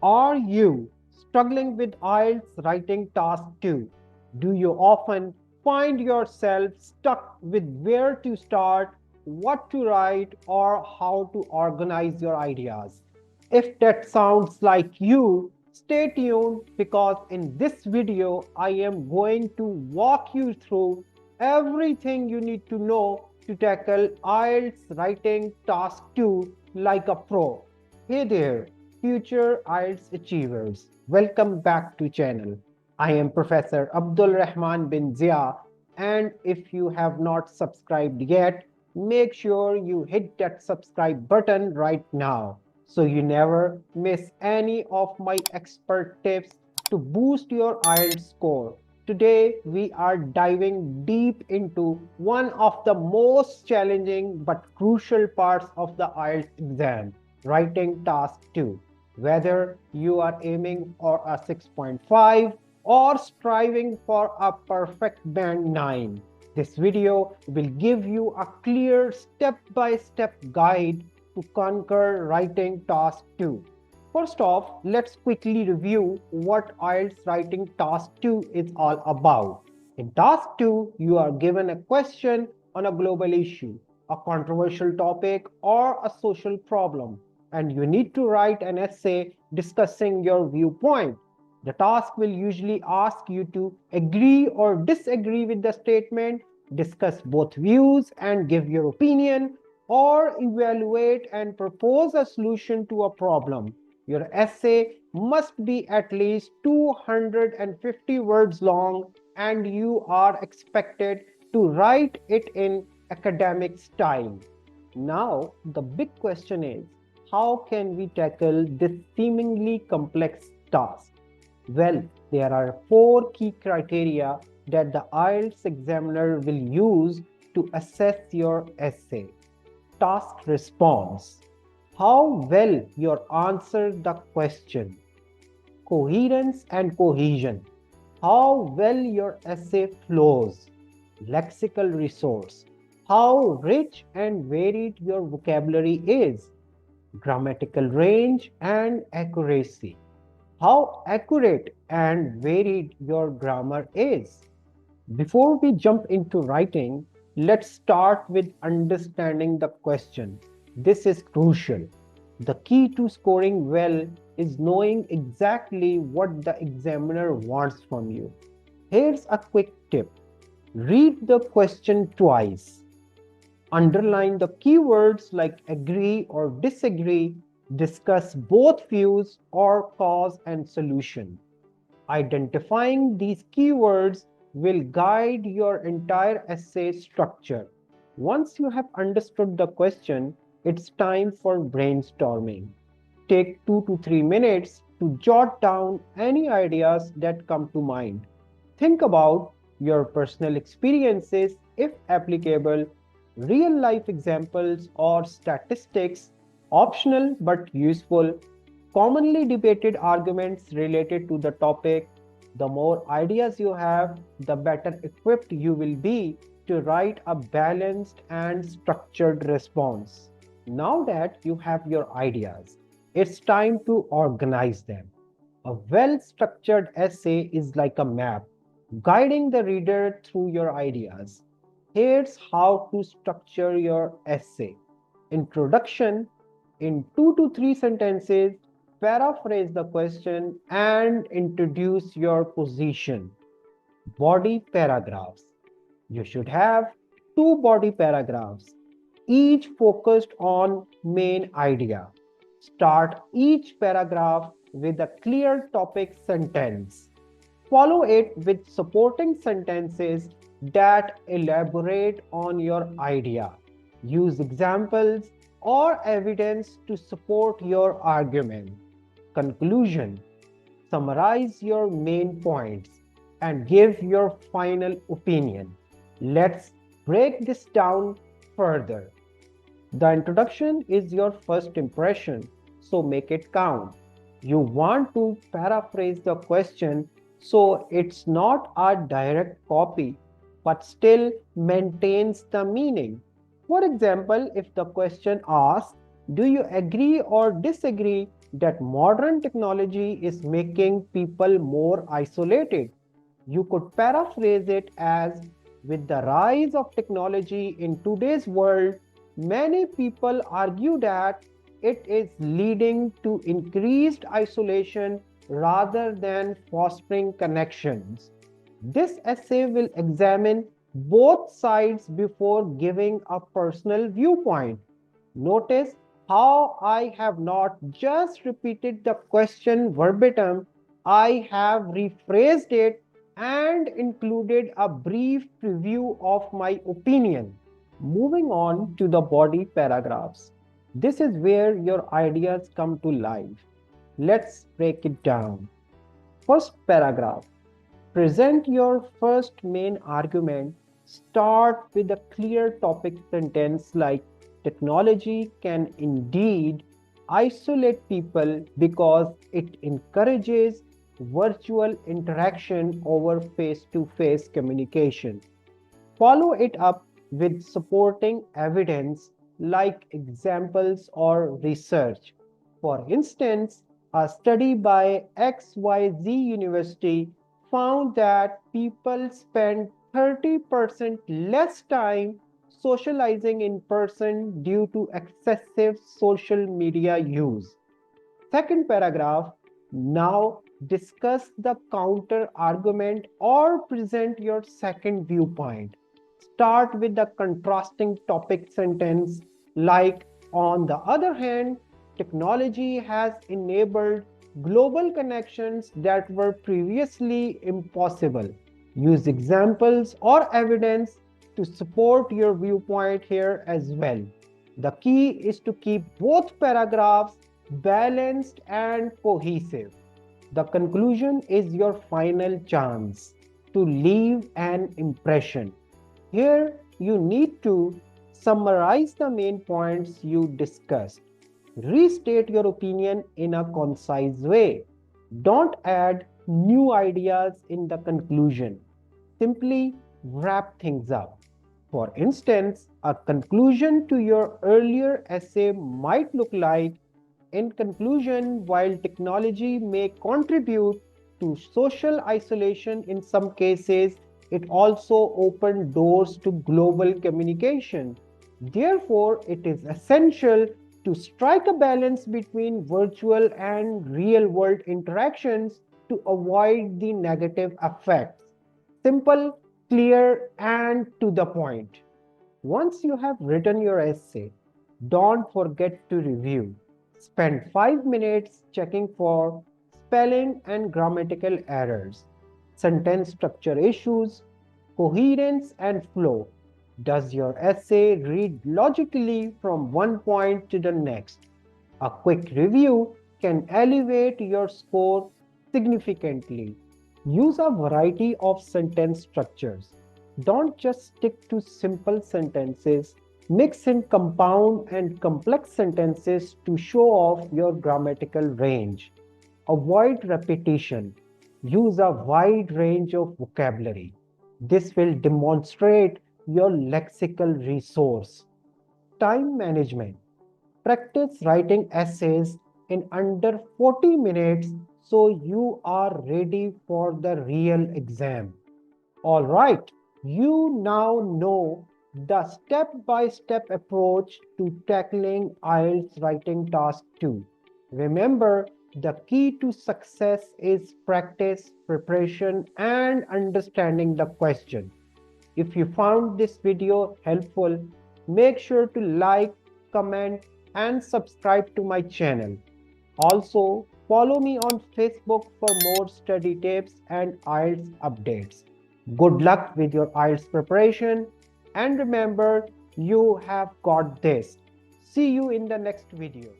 Are you struggling with IELTS writing task 2? Do you often find yourself stuck with where to start, what to write, or how to organize your ideas? If that sounds like you, stay tuned because in this video I am going to walk you through everything you need to know to tackle IELTS writing task 2 like a pro. Hey there, future IELTS achievers. Welcome back to channel. I am Professor Abdul Rahman bin Zia, and if you have not subscribed yet, make sure you hit that subscribe button right now so you never miss any of my expert tips to boost your IELTS score. Today, we are diving deep into one of the most challenging but crucial parts of the IELTS exam, writing task 2. Whether you are aiming for a 6.5 or striving for a perfect band 9, this video will give you a clear step-by-step guide to conquer writing task 2. First off, let's quickly review what IELTS writing task 2 is all about. In task 2, you are given a question on a global issue, a controversial topic, or a social problem, and you need to write an essay discussing your viewpoint. The task will usually ask you to agree or disagree with the statement, discuss both views and give your opinion, or evaluate and propose a solution to a problem. Your essay must be at least 250 words long and you are expected to write it in academic style. Now, the big question is, how can we tackle this seemingly complex task? Well, there are 4 key criteria that the IELTS examiner will use to assess your essay. Task response: how well you answer the question. Coherence and cohesion: how well your essay flows. Lexical resource: how rich and varied your vocabulary is. Grammatical range and accuracy: how accurate and varied your grammar is. Before we jump into writing, let's start with understanding the question. This is crucial. The key to scoring well is knowing exactly what the examiner wants from you. Here's a quick tip. Read the question twice. Underline the keywords like agree or disagree, discuss both views or cause and solution. Identifying these keywords will guide your entire essay structure. Once you have understood the question, it's time for brainstorming. Take 2 to 3 minutes to jot down any ideas that come to mind. Think about your personal experiences, if applicable, real life examples or statistics, optional but useful, commonly debated arguments related to the topic. The more ideas you have, the better equipped you will be to write a balanced and structured response. Now that you have your ideas, it's time to organize them. A well-structured essay is like a map, guiding the reader through your ideas. Here's how to structure your essay. Introduction: in 2 to 3 sentences, paraphrase the question and introduce your position. Body paragraphs: you should have 2 body paragraphs, each focused on main idea. Start each paragraph with a clear topic sentence. Follow it with supporting sentences that elaborate on your idea. Use examples or evidence to support your argument. Conclusion: summarize your main points and give your final opinion. Let's break this down further. The introduction is your first impression, so make it count. You want to paraphrase the question so it's not a direct copy, but still maintains the meaning. For example, if the question asks, do you agree or disagree that modern technology is making people more isolated. You could paraphrase it as, with the rise of technology in today's world, many people argue that it is leading to increased isolation rather than fostering connections. This essay will examine both sides before giving a personal viewpoint. Notice how I have not just repeated the question verbatim, I have rephrased it and included a brief preview of my opinion. Moving on to the body paragraphs. This is where your ideas come to life. Let's break it down. First paragraph. Present your first main argument. Start with a clear topic sentence like, technology can indeed isolate people because it encourages virtual interaction over face-to-face communication. Follow it up with supporting evidence like examples or research. For instance, a study by XYZ University found that people spend 30% less time socializing in person due to excessive social media use. Second paragraph, now discuss the counter argument or present your second viewpoint. Start with the contrasting topic sentence like, on the other hand, technology has enabled global connections that were previously impossible. Use examples or evidence to support your viewpoint here as well. The key is to keep both paragraphs balanced and cohesive. The conclusion is your final chance to leave an impression. Here, you need to summarize the main points you discussed. Restate your opinion in a concise way. Don't add new ideas in the conclusion. Simply wrap things up. For instance, a conclusion to your earlier essay might look like, in conclusion, while technology may contribute to social isolation in some cases, it also opened doors to global communication. Therefore, it is essential to strike a balance between virtual and real-world interactions to avoid the negative effects. Simple, clear, and to the point. Once you have written your essay, don't forget to review. Spend 5 minutes checking for spelling and grammatical errors, sentence structure issues, coherence and flow. Does your essay read logically from one point to the next? A quick review can elevate your score significantly. Use a variety of sentence structures. Don't just stick to simple sentences. Mix in compound and complex sentences to show off your grammatical range. Avoid repetition. Use a wide range of vocabulary. This will demonstrate your lexical resource. Time management. Practice writing essays in under 40 minutes so you are ready for the real exam. All right, you now know the step-by-step approach to tackling IELTS writing task 2. Remember, the key to success is practice, preparation, and understanding the question. If you found this video helpful, make sure to like, comment, and subscribe to my channel. Also, follow me on Facebook for more study tips and IELTS updates. Good luck with your IELTS preparation, and remember, you have got this. See you in the next video.